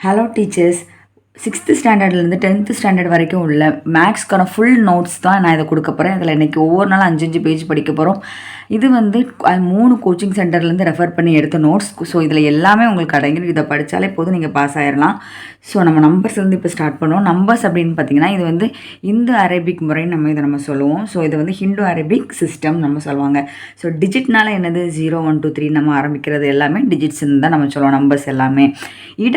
Hello teachers, 6th ஸ்டாண்டர்ட்லேருந்து 10th standard வரைக்கும் உள்ள மேக்ஸ்க்கான full notes தான் நான் இதை கொடுக்க போகிறேன். இதில் இன்றைக்கி ஒவ்வொரு நாள் 5 பேஜ் படிக்க போகிறோம். இது வந்து 3 கோச்சிங் சென்டர்லேருந்து ரெஃபர் பண்ணி எடுத்த நோட்ஸ். ஸோ இதில் எல்லாமே உங்களுக்கு அடங்கிடும். இதை படித்தாலே போதும், நீங்கள் பாஸ் ஆயிடலாம். ஸோ நம்ம நம்பர்ஸ்லேருந்து இப்போ ஸ்டார்ட் பண்ணுவோம். நம்பர்ஸ் அப்படின்னு பார்த்தீங்கன்னா இது வந்து இந்து அரேபிக் முறைன்னு நம்ம சொல்லுவோம். ஸோ இது வந்து ஹிந்து அரேபிக் சிஸ்டம் நம்ம சொல்லுவாங்க. ஸோ டிஜிட்னால என்னது 0 1 2 3 நம்ம ஆரம்பிக்கிறது எல்லாமே டிஜிட்ஸ்ன்னு தான் நம்ம சொல்லுவோம். நம்பர்ஸ் எல்லாமே இட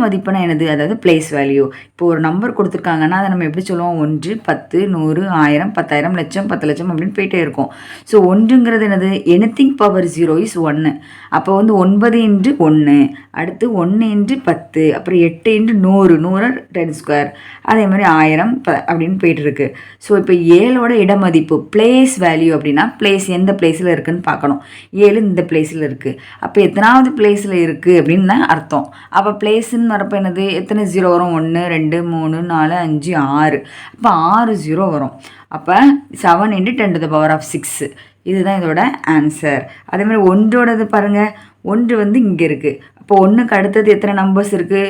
மதிப்புனா என்னது, அதாவது பிளேஸ் வேல்யூ. இப்போ ஒரு நம்பர் கொடுத்துருக்காங்கன்னா அதை நம்ம எப்படி சொல்லுவோம், 1 10 100 1000 10,000 லட்சம் 10 லட்சம் அப்படின்னு போயிட்டே இருக்கும். ஸோ ஒன்றுங்கிறது என்னது, எனிதிங் பவர் 0 இஸ் 1. அப்போ வந்து 9 × 1, அடுத்து 1 × 10, அப்புறம் 8 × 100 100 10 ஸ்கொயர், அதே மாதிரி 1000 அப்படின்னு போயிட்டு இருக்கு. ஸோ இப்போ 7ஓட இடமதிப்பு பிளேஸ் வேல்யூ அப்படின்னா பிளேஸ் எந்த பிளேஸில் இருக்குன்னு பார்க்கணும். 7 இந்த பிளேஸில் இருக்குது. அப்போ எத்தனாவது பிளேஸில் இருக்குது அப்படின்னு தான் அர்த்தம். அப்போ பிளேஸுன்னு வரப்போ என்னது, எத்தனை 0 வரும், 1 2 3 4 5 6. அப்போ 6 0 வரும். அப்போ 7 × 10⁶. இதுதான் இதோட ஆன்சர். அதே மாதிரி ஒன்றோடது பாருங்கள், 1 வந்து இங்கே இருக்குது. அப்போ 1க்கு அடுத்தது எத்தனை நம்பர்ஸ் இருக்குது,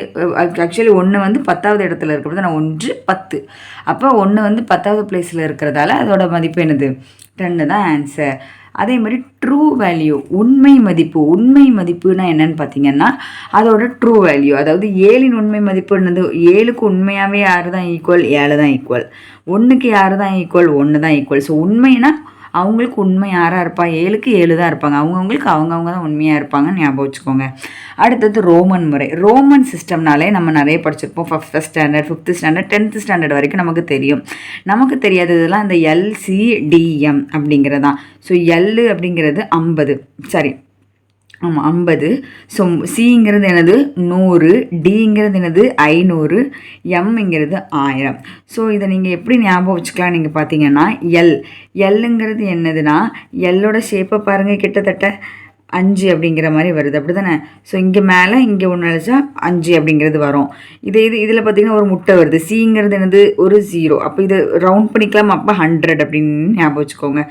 ஆக்சுவலி 1 வந்து 10வது இடத்துல இருக்கிறது. நான் 1 10. அப்போ 1 வந்து 10வது பிளேஸில் இருக்கிறதால அதோட மதிப்பு என்னது, 2 தான் ஆன்சர். அதே மாதிரி ட்ரூ வேல்யூ, உண்மை மதிப்புனா என்னன்னு பார்த்தீங்கன்னா அதோட ட்ரூ வேல்யூ, அதாவது 7இன் உண்மை மதிப்பு என்னது, 7க்கு உண்மையாகவே யார் தான் ஈக்குவல், 7 தான் ஈக்குவல். 1க்கு யார் தான் ஈக்குவல், 1 தான் ஈக்குவல். ஸோ உண்மைனா அவங்களுக்கு உண்மை யாராக இருப்பா, 7க்கு 7 தான் இருப்பாங்க. அவங்கவுங்களுக்கு அவங்கவுங்க தான் உண்மையாக இருப்பாங்கன்னு ஞாபகம் வச்சுக்கோங்க. அடுத்தது ரோமன் முறை. ரோமன் சிஸ்டம்னாலே நம்ம நிறைய படிச்சிருப்போம். 1st standard 5th standard 10th standard வரைக்கும் நமக்கு தெரியும். நமக்கு தெரியாததெல்லாம் இந்த LCDM அப்படிங்கிறதான். ஸோ எல் அப்படிங்கிறது 50, சரி ஆமாம் 50. ஸோ சிங்கிறது என்னது 100, டிங்கிறது என்னது 500, எம்ங்கிறது 1000. ஸோ இதை நீங்கள் எப்படி ஞாபகம் வச்சுக்கலாம், நீங்கள் பார்த்தீங்கன்னா எல்லுங்கிறது என்னதுன்னா, எல்லோட ஷேப்பை பாருங்கள், கிட்டத்தட்ட 5 அப்படிங்கிற மாதிரி வருது, அப்படி தானே. ஸோ இங்கே மேலே இங்கே ஒன்று அழைச்சா 5 அப்படிங்கிறது வரும். இதில் பார்த்திங்கன்னா ஒரு முட்டை வருது. சிங்கிறது என்னது, ஒரு 0. அப்போ இது ரவுண்ட் பண்ணிக்கலாம். அப்போ 100 அப்படின்னு ஞாபகம் வச்சுக்கோங்க.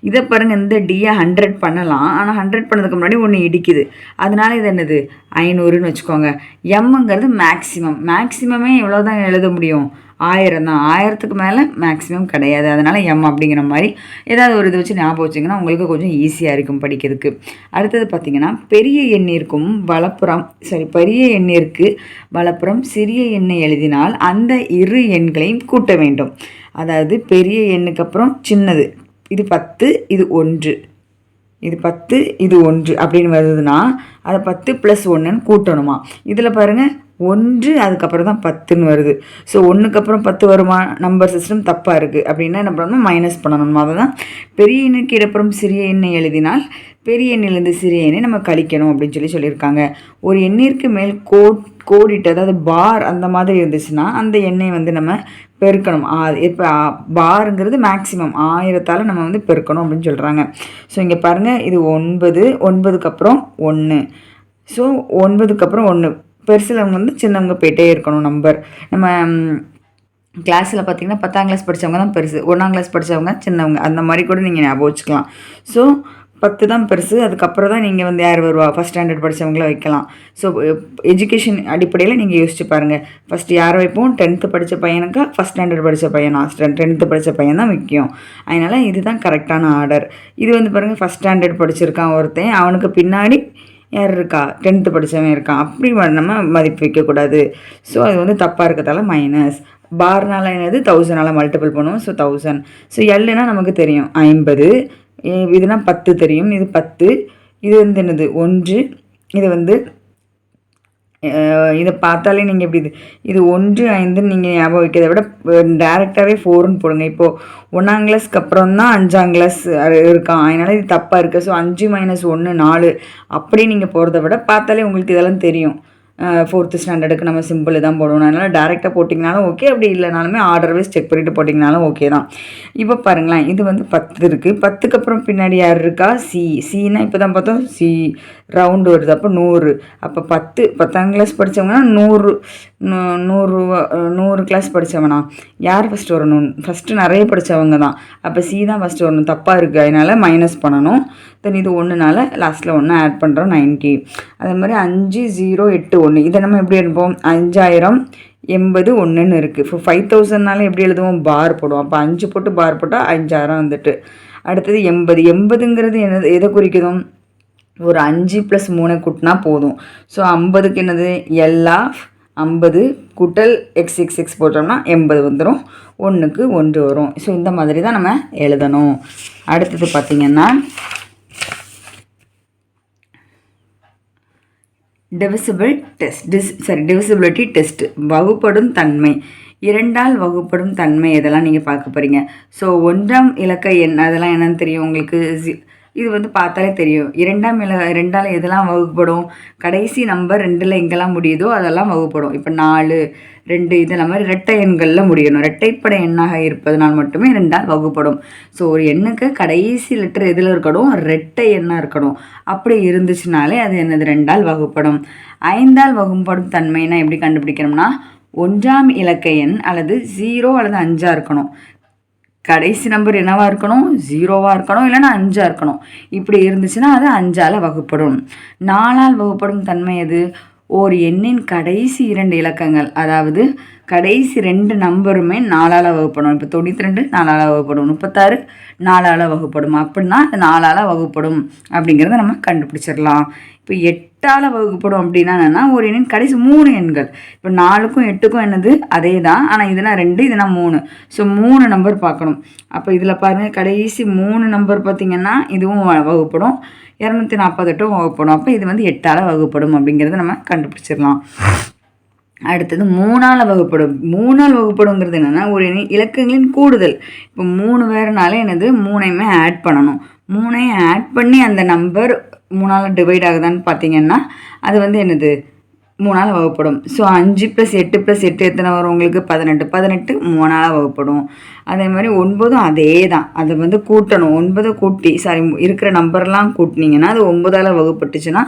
இதை பாருங்கள், இந்த டியை 100 பண்ணலாம். ஆனால் 100 பண்ணதுக்கு முன்னாடி ஒன்று இடிக்குது. அதனால இது என்னது 500ன்னு வச்சுக்கோங்க. எம்ங்கிறது மேக்ஸிமமே எவ்வளோ தான் எழுத முடியும், 1000 தான். 1000க்கு மேலே மேக்ஸிமம் கிடையாது. அதனால் எம் அப்படிங்கிற மாதிரி ஏதாவது ஒரு இது வச்சு ஞாபகம் வச்சிங்கன்னா உங்களுக்கு கொஞ்சம் ஈஸியாக இருக்கும் படிக்கிறதுக்கு. அடுத்தது பார்த்திங்கன்னா பெரிய எண்ணிற்கும் வலப்புறம் சிறிய எண்ணை எழுதினால் அந்த இரு எண்களையும் கூட்ட வேண்டும். அதாவது பெரிய எண்ணுக்கு அப்புறம் சின்னது, இது 10 இது 1, இது 10 இது 1 அப்படின்னு வருதுன்னா அதை 10 + 1ன்னு கூட்டணுமா. இதில் பாருங்கள் 1 அதுக்கப்புறம் தான் 10ன்னு வருது. ஸோ 1க்கு அப்புறம் 10 வருமா, நம்பர் சிஸ்டம் தப்பாக இருக்குது. அப்படின்னா என்ன பண்ணணும், மைனஸ் பண்ணணும். அதை தான் பெரிய எண்ணுக்கு இடப்புறம் சிறிய எண்ணை எழுதினால் பெரிய எண்ணிலிருந்து சிறிய எண்ணை நம்ம கழிக்கணும் அப்படின்னு சொல்லியிருக்காங்க. ஒரு எண்ணிற்கு மேல் கோடிட்டு, அதாவது பார் அந்த மாதிரி இருந்துச்சுன்னா அந்த எண்ணை வந்து நம்ம பெருக்கணும். இப்போ பாருங்கிறது மேக்ஸிமம் 1000ஆல் நம்ம வந்து பெருக்கணும் அப்படின்னு சொல்கிறாங்க. ஸோ இங்கே பாருங்கள், இது 9க்கு அப்புறம் 1. ஸோ 9க்கு அப்புறம் 1, பெருசிலவங்க வந்து சின்னவங்க போயிட்டே இருக்கணும் நம்பர். நம்ம கிளாஸில் பார்த்திங்கன்னா 10ஆம் கிளாஸ் படித்தவங்க தான் பெருசு, 1ஆம் கிளாஸ் படித்தவங்க சின்னவங்க, அந்த மாதிரி கூட நீங்கள் ஞாபகம் வச்சுக்கலாம். ஸோ 10 தான் பெருசு, அதுக்கப்புறம் தான் நீங்கள் வந்து யார் வருவா, 1st ஸ்டாண்டர்ட் படித்தவங்கள வைக்கலாம். ஸோ எஜுகேஷன் அடிப்படையில் நீங்கள் யோசிச்சு பாருங்கள். ஃபஸ்ட்டு யாரை வைப்போம், 10th படித்த பையனுக்கா 1st ஸ்டாண்டர்ட் படித்த பையனா, 10th படித்த பையன் தான் முக்கியம். அதனால் இதுதான் கரெக்டான ஆர்டர். இது வந்து பாருங்கள், 1st ஸ்டாண்டர்ட் படிச்சிருக்கான் ஒருத்தன், அவனுக்கு பின்னாடி யார் இருக்கா, 10th படித்தவன் இருக்கான். அப்படி நம்ம மதிப்பு வைக்கக்கூடாது. ஸோ அது வந்து தப்பாக இருக்கிறதால மைனஸ். பார்னால என்னது, 1000ஆல் மல்டிபிள் பண்ணுவோம். ஸோ 1000. ஸோ எல்லுனா நமக்கு தெரியும் 50, இதுனா 10 தெரியும், இது 10. இது வந்து என்னது 1, இது வந்து இதை பார்த்தாலே நீங்கள் எப்படி இது 1 5ன்னு நீங்கள் ஞாபகம் வைக்கிறத விட டேரெக்டாகவே 4ன்னு போடுங்க. இப்போது 1ஆம் கிளாஸ்க்கு அப்புறம் தான் 5ஆம் கிளாஸ் இருக்கான், அதனால் இது தப்பாக இருக்குது. ஸோ 5 - 1 4 அப்படி நீங்கள் போகிறத விட பார்த்தாலே உங்களுக்கு இதெல்லாம் தெரியும். 4th ஸ்டாண்டர்டுக்கு நம்ம சிம்பிள் தான் போடணும். அதனால் டேரெக்டாக போட்டிங்கனாலும் ஓகே, அப்படி இல்லைனாலுமே ஆர்டர் வைஸ் செக் பண்ணிவிட்டு போட்டிங்கனாலும் ஓகே தான். இப்போ பாருங்களேன், இது வந்து 10 இருக்குது. 10க்கு அப்புறம் பின்னாடி யார் இருக்கா, சின்னா இப்போ தான் பார்த்தோம் ரவுண்டு வருது. அப்போ 100. அப்போ 10ஆம் கிளாஸ் படித்தவங்கன்னா 100 கிளாஸ் படித்தவனா யார் ஃபஸ்ட்டு வரணும்? ஃபஸ்ட்டு நிறைய படித்தவங்க தான். அப்போ சி தான் ஃபஸ்ட்டு வரணும். தப்பாக இருக்குது, அதனால் மைனஸ் பண்ணணும். தென் இது 1னால லாஸ்ட்டில் 1 ஆட் பண்ணுறோம், 90. அதே மாதிரி 5081 இதை நம்ம எப்படி எடுப்போம்? 5000 80 1ன்னு இருக்குது. இப்போ 5000னால எப்படி எழுதுவோம்? பார் போடுவோம். அப்போ 5 போட்டு பார் போட்டால் 5000 வந்துட்டு. அடுத்தது 80ங்கிறது என்னது, எதை குறிக்குதும்? ஒரு 5 + 3 கூட்டினா போதும். ஸோ 50க்கு என்னது? எல்லா 50 கூட்டல் x போட்டோம்னா 80 வந்துடும். 1க்கு 1 வரும். ஸோ இந்த மாதிரி தான் நம்ம எழுதணும். அடுத்தது பார்த்திங்கன்னா டிவிசிபிலிட்டி டெஸ்ட். வகுப்படும் தன்மை, 2ஆல் வகுப்படும் தன்மை இதெல்லாம் நீங்கள் பார்க்க போகிறீங்க. ஸோ 1ஆம் இலக்க எண் அதெல்லாம் என்னன்னு தெரியும் உங்களுக்கு. இது வந்து பார்த்தாலே தெரியும். 2ஆல் எதெல்லாம் வகுப்படும்? கடைசி நம்பர் 2ல் எங்கெல்லாம் முடியுதோ அதெல்லாம் வகுப்படும். இப்போ 4 2 இதெல்லாம் மாதிரி இரட்டை எண்களில் முடியணும். இரட்டைப்படை எண்ணாக இருப்பதனால் மட்டுமே 2ஆல் வகுப்படும். ஸோ ஒரு எண்ணுக்கு கடைசி லெட்டர் எதில் இருக்கணும்? இரட்டை எண்ணாக இருக்கணும். அப்படி இருந்துச்சுனாலே அது என்னது? 2ஆல் வகுப்படும். 5ஆல் வகுப்படும் தன்மைனா எப்படி கண்டுபிடிக்கணும்னா, 1ஆம் இலக்க எண் அல்லது 0 அல்லது 5ஆக இருக்கணும். கடைசி நம்பர் என்னவாக இருக்கணும்? 0வாக இருக்கணும், இல்லைன்னா 5ஆக இருக்கணும். இப்படி இருந்துச்சுன்னா அது 5ஆல் வகுப்படும். 4ஆல் வகுப்படும் தன்மை எது? ஒரு எண்ணின் கடைசி 2 இலக்கங்கள், அதாவது கடைசி 2 நம்பருமே 4ஆல் வகுப்படும். இப்போ 92 4ஆல் வகுப்படும், 36 4ஆல் வகுப்படும். அப்படின்னா அது 4ஆல் வகுப்படும் அப்படிங்கிறத நம்ம கண்டுபிடிச்சிடலாம். இப்போ 8ஆல் வகுப்படும் அப்படின்னா என்னென்னா, ஒரு எண்ணின் கடைசி 3 எண்கள். இப்போ 4க்கும் 8க்கும் என்னது? அதே தான். ஆனால் இதுனா 2 இதுனா 3. ஸோ 3 நம்பர் பார்க்கணும். அப்போ இதில் பாருங்கள், கடைசி 3 நம்பர் பார்த்திங்கன்னா இதுவும் வகுப்படும், 248 வகுப்படும். அப்போ இது வந்து 8ஆல் வகுப்படும் அப்படிங்கிறத நம்ம கண்டுபிடிச்சிடலாம். அடுத்தது 3ஆல் வகுப்படும். 3ஆல் வகுப்படுங்கிறது என்னென்னா, ஒரு இலக்கங்களின் கூடுதல். இப்போ 3 வேறுனாலே என்னது? 3ஐயுமே ஆட் பண்ணணும். 3ஐயும் ஆட் பண்ணி அந்த நம்பர் 3ஆல் டிவைட் ஆகுதான்னு பார்த்தீங்கன்னா அது வந்து என்னது? 3ஆல் வகுப்படும். ஸோ 5 + 8 + 8 எத்தனை வரும் உங்களுக்கு? 18. 18 3ஆல் வகுப்படும். அதே மாதிரி 9ம் அதே தான். அதை வந்து கூட்டணும். 9 கூட்டி இருக்கிற நம்பர்லாம் கூட்டினீங்கன்னா அது 9ஆல் வகுப்பட்டுச்சுன்னா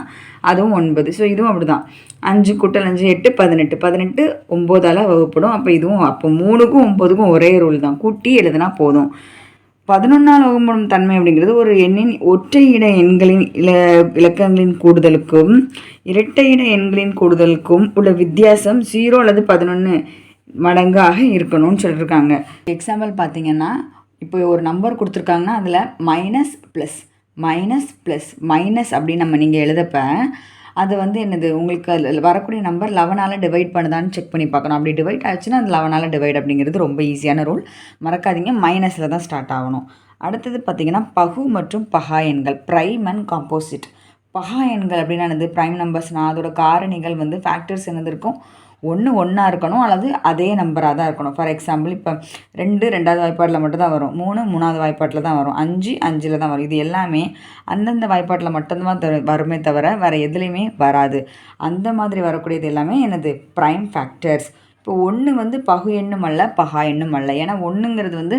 அதுவும் 9. ஸோ இதுவும் அப்படி தான். 5 × 5 8 18. 18 9ஆல் வகுப்படும். அப்போ இதுவும் அப்போ 3க்கும் 9க்கும் ஒரே ரூல் தான், கூட்டி எழுதுனா போதும். 11ஆல் வகுப்படும் தன்மை அப்படிங்கிறது ஒரு எண்ணின் ஒற்றை இட எண்களின் இலக்கங்களின் கூடுதலுக்கும் இரட்டை இட எண்களின் கூடுதலுக்கும் உள்ள வித்தியாசம் 0 அல்லது 11 மடங்காக இருக்கணும்னு சொல்லியிருக்காங்க. எக்ஸாம்பிள் பார்த்தீங்கன்னா, இப்போ ஒரு நம்பர் கொடுத்துருக்காங்கன்னா அதில் மைனஸ் அப்படின்னு நம்ம நீங்கள் எழுதப்ப அது வந்து என்னது? உங்களுக்கு அதில் வரக்கூடிய நம்பர் 11ஆல் டிவைட் பண்ணுதான்னு செக் பண்ணி பார்க்கணும். அப்படி டிவைட் ஆச்சுன்னா அது 11ஆல் டிவைட் அப்படிங்கிறது ரொம்ப ஈஸியான ரூல். மறக்காதீங்க, மைனஸில் தான் ஸ்டார்ட் ஆகணும். அடுத்தது பார்த்திங்கன்னா, பகு மற்றும் பகா எண்கள், ப்ரைம் அண்ட் காம்போசிட். பகா எண்கள் அப்படின்னா என்னது? ப்ரைம் நம்பர்ஸ்னால் அதோட காரணிகள் வந்து ஃபேக்டர்ஸ் என்னது இருக்கும்? 1 1ஆ இருக்கணும், அல்லது அதே நம்பராக தான் இருக்கணும். ஃபார் எக்ஸாம்பிள் இப்போ 2 2வது வாய்ப்பாட்டில் மட்டும் தான் வரும், 3 3வது வாய்ப்பாட்டில் தான் வரும், 5 5ல் தான் வரும். இது எல்லாமே அந்தந்த வாய்ப்பாட்டில் மட்டும்தான் வருமே தவிர வேறு எதுலேயுமே வராது. அந்த மாதிரி வரக்கூடியது எல்லாமே என்னது? Prime factors. இப்போ 1 வந்து பகு எண்ணும் அல்ல, பகா எண்ணும் அல்ல. ஏன்னா 1ங்கிறது வந்து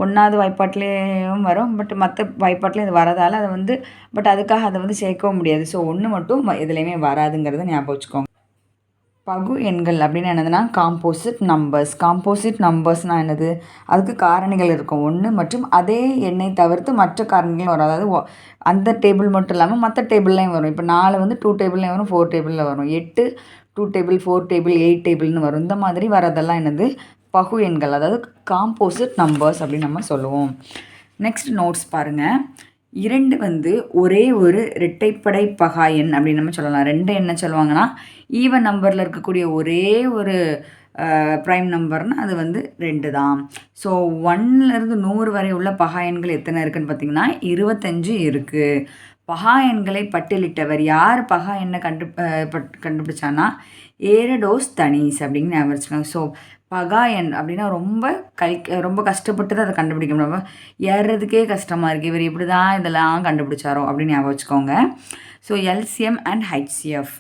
1வது வாய்ப்பாட்டிலேயும் வரும், பட் மற்ற வாய்ப்பாட்டிலையும் இது வரதால் அதை வந்து அதுக்காக அதை வந்து சேர்க்கவும் முடியாது. ஸோ 1 மட்டும் எதுலேயுமே வராதுங்கிறத ஞாபகம் வச்சுக்கோங்க. பகு எண்கள் அப்படின்னு என்னதுன்னா காம்போசிட் நம்பர்ஸ்னால் என்னது? அதுக்கு காரணிகள் இருக்கும் 1 மற்றும் அதே எண்ணை தவிர்த்து மற்ற காரணிகள் வரும். அதாவது அந்த டேபிள் மட்டும் இல்லாமல் மற்ற டேபிள்லையும் வரும். இப்போ 4 வந்து 2 டேபிள்லையும் வரும், 4 டேபிளில் வரும். 8 2 டேபிள், 4 டேபிள், 8 டேபிள்னு வரும். இந்த மாதிரி வரதெல்லாம் என்னது? பகு எண்கள், அதாவது காம்போசிட் நம்பர்ஸ் அப்படின்னு நம்ம சொல்லுவோம். நெக்ஸ்ட் நோட்ஸ் பாருங்கள். 2 வந்து ஒரே ஒரு இரட்டைப்படை பகா எண் அப்படின்னு நம்ம சொல்லலாம். 2 என்ன சொல்லுவாங்கன்னா, ஈவன் நம்பரில் இருக்கக்கூடிய ஒரே ஒரு ப்ரைம் நம்பர்னால் அது வந்து 2 தான். ஸோ 1லேருந்து 100 வரை உள்ள பகா எண்கள் எத்தனை இருக்குதுன்னு பார்த்தீங்கன்னா 25 இருக்குது. பகா எண்களை பட்டியலிட்டவர் யார்? பகா எண்ணை கண்டுபிடிச்சான்னா ஏரடோஸ்தனீஸ் அப்படின்னு ஞாபகம் வச்சுக்கோங்க. ஸோ பகா எண் அப்படின்னா ரொம்ப கஷ்டப்பட்டு தான் அதை கண்டுபிடிக்க முடியும். ஏறுறதுக்கே கஷ்டமாக இருக்குது, இவர் எப்படி தான் இதெல்லாம் கண்டுபிடிச்சாரோ அப்படின்னு ஞாபகம் வச்சுக்கோங்க. So LCM and HCF.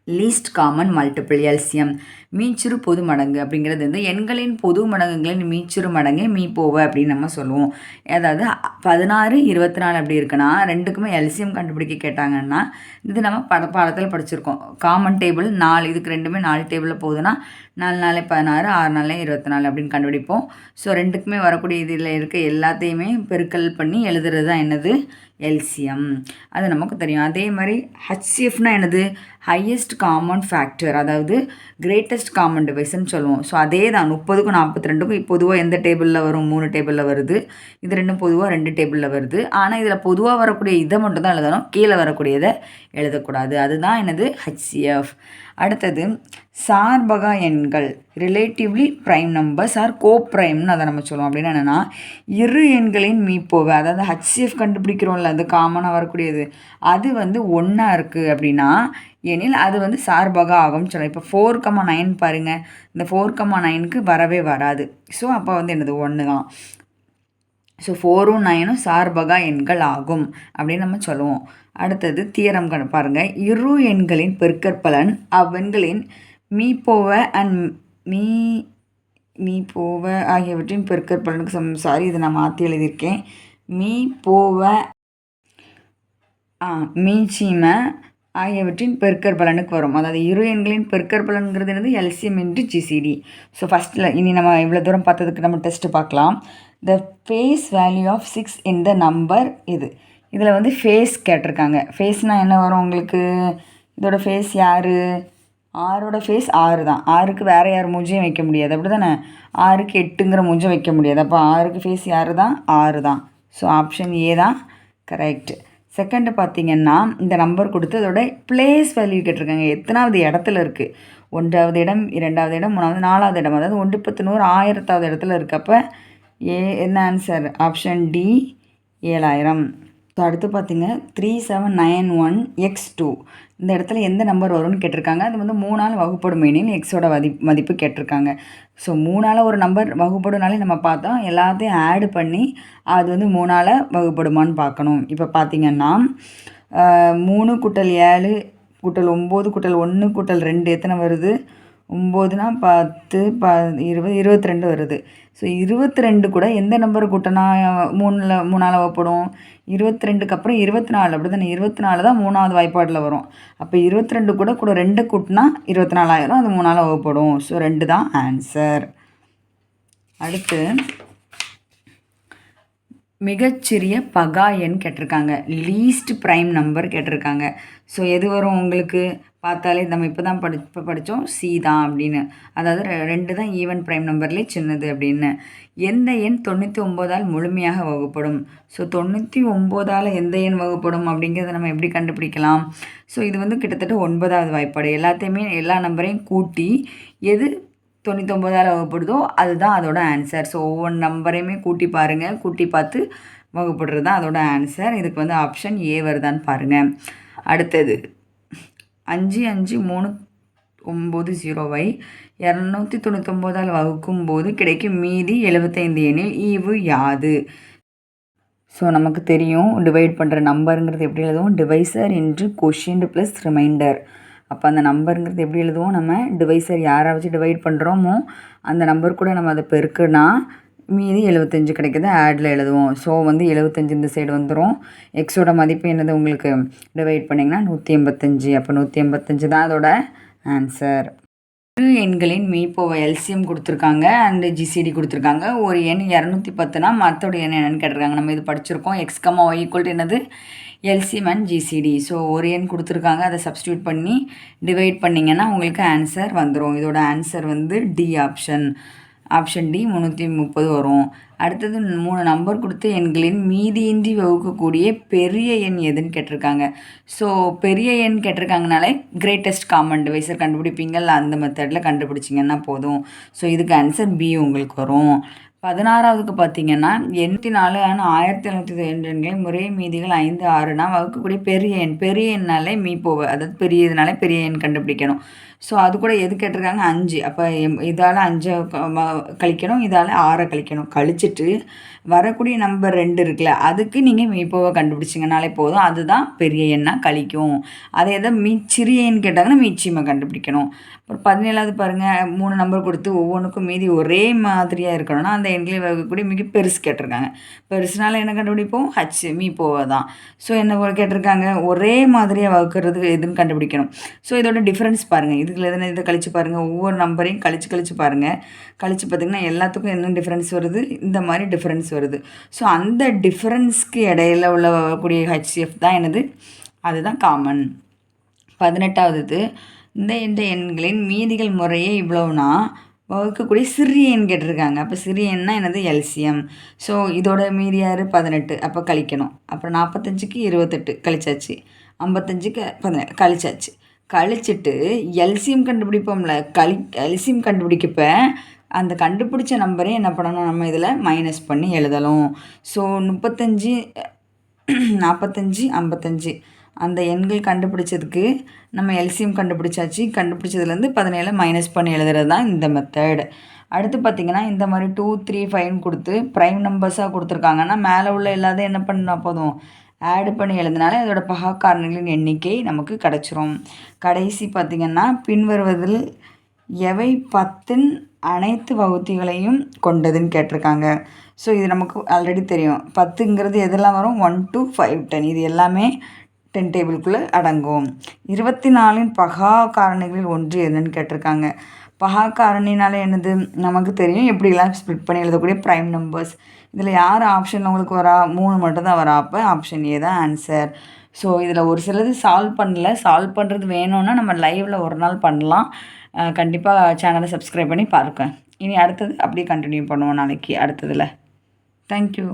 Least common multiple LCM மீச்சிறு பொது மடங்கு அப்படிங்கிறது வந்து எண்களின் பொது மடங்குகளின் மீச்சிறு மடங்கே மீப்போவை அப்படின்னு நம்ம சொல்லுவோம். அதாவது 16 24 அப்படி இருக்குன்னா ரெண்டுக்குமே எல்சிஎம் கண்டுபிடிக்க கேட்டாங்கன்னா இது நம்ம பாடத்தில் படிச்சிருக்கோம். காமன் டேபிள் 4, இதுக்கு ரெண்டுமே 4 டேபிளில் போகுதுன்னா 4 4 16 6 4 24 அப்படின்னு கண்டுபிடிப்போம். ஸோ ரெண்டுக்குமே வரக்கூடிய இதில் இருக்க எல்லாத்தையுமே பெருக்கல் பண்ணி எழுதுறது தான் என்னது எல்சிஎம். அது நமக்கு தெரியும். அதே மாதிரி ஹச்சிஎஃப்னா என்னது ஹையஸ்ட் காமன் ஃபேக்டர், அதாவது கிரேட்டஸ்ட் காமன் டிவைஸ்ன்னு சொல்லுவோம். ஸோ அதே தான் 30க்கும் 42க்கும் பொதுவாக எந்த டேபிளில் வரும் 3 டேபிளில் வருது, இது ரெண்டும் பொதுவாக 2 டேபிளில் வருது. ஆனால் இதில் பொதுவாக வரக்கூடிய இதை மட்டும் தான் எழுதணும், கீழே வரக்கூடியதை எழுதக்கூடாது. அதுதான் என்னது ஹச்சிஎஃப். அடுத்தது சார்பகா எண்கள் ரிலேட்டிவ்லி ப்ரைம் நம்பர்ஸ் ஆர் கோ ப்ரைம்னு அதை நம்ம சொல்லுவோம். அப்படின்னா என்னென்னா இரு எண்களின் மீப்போவை, அதாவது ஹச்சிஎஃப் கண்டுபிடிக்கிறோம்ல அது காமனாக வரக்கூடியது, அது வந்து ஒன்றா இருக்குது அப்படின்னா எனில் அது வந்து சார்பகா ஆகும்னு சொல்லலாம். இப்போ 4,9 பாருங்கள், இந்த 4,9க்கு வரவே வராது. ஸோ அப்போ வந்து என்னது 1 தான். ஸோ 4ம் 9ம் சார்பகா எண்கள் ஆகும் அப்படின்னு நம்ம சொல்லுவோம். அடுத்தது தியரம் பாருங்கள். இரு எண்களின் பெருக்கற்பலன் அவ்வெண்களின் மீப்போவை அண்ட் மீப்போவை ஆகியவற்றின் பெருக்கற்பலனுக்கு சாரி இதை நான் மாற்றி எழுதியிருக்கேன். மீப்போவை மீச்சிம ஆகியவற்றின் பெருக்கற்பலனுக்கு வரும். அதாவது இரு எண்களின் பெருக்கற்பலன்கிறது என்னது எல்சிஎம் இன்ட்டு ஜிசிடி. ஸோ ஃபஸ்ட்டில் இனி நம்ம இவ்வளோ தூரம் பார்த்ததுக்கு நம்ம டெஸ்ட்டு பார்க்கலாம். The face value of 6 in the number இது. இதில் வந்து ஃபேஸ் கேட்டிருக்காங்க. ஃபேஸ்னால் என்ன வரும் உங்களுக்கு? இதோட ஃபேஸ் யார்? 6ஓட ஃபேஸ் 6 தான். 6க்கு வேறு யார் மூஞ்சியும் வைக்க முடியாது, அப்படி தானே? 6க்கு 8ங்கிற மூஞ்சும் வைக்க முடியாது. அப்போ 6க்கு ஃபேஸ் யார் தான்? 6 தான். ஸோ ஆப்ஷன் ஏ தான் கரெக்ட். செகண்டு பார்த்திங்கன்னா இந்த நம்பர் கொடுத்து அதோட பிளேஸ் வேல்யூ கேட்டிருக்காங்க. எத்தனாவது இடத்துல இருக்குது? 1வது இடம், 2வது இடம், 3வது, 4வது இடம், அதாவது 1 10 100 1000வது இடத்துல இருக்கப்போ என்ன ஆன்சர்? Option D 7000. ஸோ அடுத்து பார்த்திங்க 3791x2 இந்த இடத்துல எந்த நம்பர் வரும்னு கேட்டிருக்காங்க. அது வந்து 3ஆல் வகுப்படும் எனில் எக்ஸோட மதிப்பு கேட்டிருக்காங்க. ஸோ 3ஆல் ஒரு நம்பர் வகுப்படுனாலே நம்ம பார்த்தோம் எல்லாத்தையும் ஆடு பண்ணி அது வந்து 3ஆல் வகுப்படுமான்னு பார்க்கணும். இப்போ பார்த்திங்கன்னா 3 + 7 + 9 + 1 + 2 எத்தனை வருது? 9னா 10 20 22 வருது. ஸோ 22 கூட எந்த நம்பர் கூட்டினா 3ஆல் வகுப்படும்? 22க்கு அப்புறம் 24, அப்படி தானே? 24 தான் 3வது வாய்ப்பாட்டில் வரும். அப்போ 22 கூட 2 கூட்டினா 24,000, அது 3ஆல் வகுப்படும். ஸோ 2 தான் ஆன்சர். அடுத்து மிகச்சிறிய பகா எண் கேட்டிருக்காங்க. லீஸ்ட் ப்ரைம் நம்பர் கேட்டிருக்காங்க. ஸோ எது வரும் உங்களுக்கு? பார்த்தாலே நம்ம இப்போ தான் படித்தோம் சி தான் அப்படின்னு. அதாவது 2 தான் ஈவன் ப்ரைம் நம்பர்லேயே சின்னது அப்படின்னு. எந்த எண் 99ஆல் முழுமையாக வகுப்படும்? ஸோ 99ஆல் எந்த எண் வகுப்படும் அப்படிங்கிறத நம்ம எப்படி கண்டுபிடிக்கலாம்? ஸோ இது வந்து கிட்டத்தட்ட 9வது வாய்ப்பாடு. எல்லா நம்பரையும் கூட்டி எது 99ஆல் வகுப்படுதோ அதுதான் அதோட ஆன்சர். ஸோ ஒவ்வொரு நம்பரையுமே கூட்டி பாருங்கள், கூட்டி பார்த்து வகுப்படுறது தான் அதோட ஆன்சர். இதுக்கு வந்து ஆப்ஷன் ஏ வருதான்னு பாருங்கள். அடுத்தது 553990வை 299ஆல் வகுக்கும்போது கிடைக்கும் மீதி 75 எனில் ஈவு யாது? ஸோ நமக்கு தெரியும் டிவைட் பண்ணுற நம்பருங்கிறது எப்படி எழுதுவோம்? Divisor into quotient plus remainder. அப்போ அந்த நம்பருங்கிறது எப்படி எழுதுவோம்? நம்ம டிவைசர் யாரை வச்சு டிவைட் பண்ணுறோமோ அந்த நம்பர் கூட நம்ம அதை பெருக்குனா மீதி 75 கிடைக்கிது, ஆடில் எழுதுவோம். ஸோ வந்து 75 இந்த சைடு வந்துடும். எக்ஸோட மதிப்பு என்னது உங்களுக்கு? டிவைட் பண்ணிங்கன்னா 185. அப்போ 185 தான் அதோட ஆன்சர். இரு எண்களின் மீப்போவை எல்சிஎம் கொடுத்துருக்காங்க அண்டு ஜிசிடி கொடுத்துருக்காங்க. ஒரு எண் 210னா மற்றோட எண் என்னென்னு கேட்டிருக்காங்க. நம்ம இது படிச்சிருக்கோம். x, y ஈக்குவல் டு என்னது? LCM and GCD. ஸோ ஒரு எண் கொடுத்துருக்காங்க, அதை சப்ஸ்டியூட் பண்ணி டிவைட் பண்ணிங்கன்னா உங்களுக்கு ஆன்சர் வந்துடும். இதோட ஆன்சர் வந்து டி ஆப்ஷன் டி 330 வரும். அடுத்தது 3 நம்பர் கொடுத்து எண்களின் மீதியின்றி வகுக்கக்கூடிய பெரிய எண் எதுன்னு கேட்டிருக்காங்க. ஸோ பெரிய எண் கேட்டிருக்காங்கனாலே கிரேட்டஸ்ட் காமன் டிவைசர் கண்டுபிடிப்பீங்கள்ல, அந்த மெத்தடில் கண்டுபிடிச்சிங்கன்னா போதும். ஸோ இதுக்கு ஆன்சர் பி உங்களுக்கு வரும். 16வதுக்கு பார்த்தீங்கன்னா 84 ஆனால் 1792 எண்களின் முறை மீதிகள் 5 6னா வகுக்கக்கூடிய பெரிய எண்ணாலே மீப்போவை, அதாவது பெரியதுனாலே பெரிய எண் கண்டுபிடிக்கணும். ஸோ அது கூட எது கேட்டிருக்காங்க? 5. அப்போ இதால் 5 கழிக்கணும், இதால் 6 கழிக்கணும். கழிச்ச கழிச்சிட்டு வரக்கூடிய நம்பர் 2 இருக்குல்ல, அதுக்கு நீங்கள் மீப்போவை கண்டுபிடிச்சிங்கனாலே போதும். அதுதான் பெரிய எண்ணாக கழிக்கும். அதே தான் சிறிய எண் கேட்டாங்கன்னா மீச்சியமை கண்டுபிடிக்கணும். அப்புறம் 17வது பாருங்கள், 3 நம்பர் கொடுத்து ஒவ்வொன்றுக்கும் மீதி ஒரே மாதிரியாக இருக்கணும்னா அந்த எண்களை வகுக்கக்கூடிய மிக பெருசு கேட்டிருக்காங்க. பெருசுனால என்ன கண்டுபிடிப்போம்? மீப்போவை தான். ஸோ என்ன கேட்டிருக்காங்க? ஒரே மாதிரியாக வகுக்கிறது எதுன்னு கண்டுபிடிக்கணும். ஸோ இதோட டிஃப்ரென்ஸ் பாருங்கள். இதுல எதுனா இதை கழிச்சு பாருங்கள். ஒவ்வொரு நம்பரையும் கழிச்சு பாருங்கள். கழிச்சு பார்த்திங்கன்னா எல்லாத்துக்கும் என்ன டிஃப்ரென்ஸ் வருது? இந்த மாதிரி டிஃப்ரென்ஸ் வருது. ஸோ அந்த டிஃப்ரென்ஸ்க்கு இடையில உள்ளக்கூடிய ஹெச்சிஎஃப் தான் என்னது? அதுதான் காமன். 18வது இந்த எண்களின் மீதிகள் முறையே இவ்வளவுனா வகுக்கக்கூடிய சிறிய எண் கேட்டிருக்காங்க. அப்போ சிறிய எண்ணா என்னது? எல்சிஎம். ஸோ இதோட மீதி யார்? 18. அப்போ கழிக்கணும். அப்புறம் 45க்கு 28 கழிச்சாச்சு. 55க்கு 17 கழிச்சாச்சு. கழிச்சிட்டு எல்சிஎம் கண்டுபிடிப்போம்ல, எல்சிஎம் கண்டுபிடிக்கப்ப அந்த கண்டுபிடிச்ச நம்பரே என்ன பண்ணணும்? நம்ம இதில் மைனஸ் பண்ணி எழுதணும். ஸோ 35, 45, 55 அந்த எண்கள் கண்டுபிடிச்சதுக்கு நம்ம எல்சிஎம் கண்டுபிடிச்சாச்சு. கண்டுபிடிச்சதுலேருந்து 17 மைனஸ் பண்ணி எழுதுறது தான் இந்த மெத்தட். அடுத்து பார்த்திங்கன்னா இந்த மாதிரி 2, 3, 5 கொடுத்து ப்ரைம் நம்பர்ஸாக கொடுத்துருக்காங்கன்னா மேலே உள்ள எல்லாத்தையும் என்ன பண்ணால் போதும்? ஆட் பண்ணி எழுதினாலே அதோட பகா காரணிகளின் எண்ணிக்கை நமக்கு கிடச்சிரும். கடைசி பார்த்திங்கன்னா பின்வருவதில் எவை 10ன் அனைத்து வகுத்திகளையும் கொண்டதுன்னு கேட்டிருக்காங்க. ஸோ இது நமக்கு ஆல்ரெடி தெரியும். 10ங்கிறது எதெல்லாம் வரும்? 1 to 5, 10 இது எல்லாமே 10 டேபிளுக்குள்ளே அடங்கும். 24ன் பகா காரணிகளில் ஒன்று என்னன்னு கேட்டிருக்காங்க. பகா காரணினாலே என்னது? நமக்கு தெரியும். எப்படிலாம் ஸ்ப்ளிட் பண்ணி எழுதக்கூடிய ப்ரைம் நம்பர்ஸ். இதில் யார் ஆப்ஷனில் உங்களுக்கு வரா? 3 மட்டும் தான் வரா. அப்போ ஆப்ஷன் ஏ தான் ஆன்சர். ஸோ இதில் ஒரு சிலது சால்வ் பண்ணல. சால்வ் பண்ணுறது வேணும்னா நம்ம லைவில் ஒரு நாள் பண்ணலாம். கண்டிப்பாக சேனலை சப்ஸ்கிரைப் பண்ணி பாருங்க. இனி அடுத்தது அப்படியே கண்டினியூ பண்ணுவோம் நாளைக்கு அடுத்ததில். தேங்க்யூ.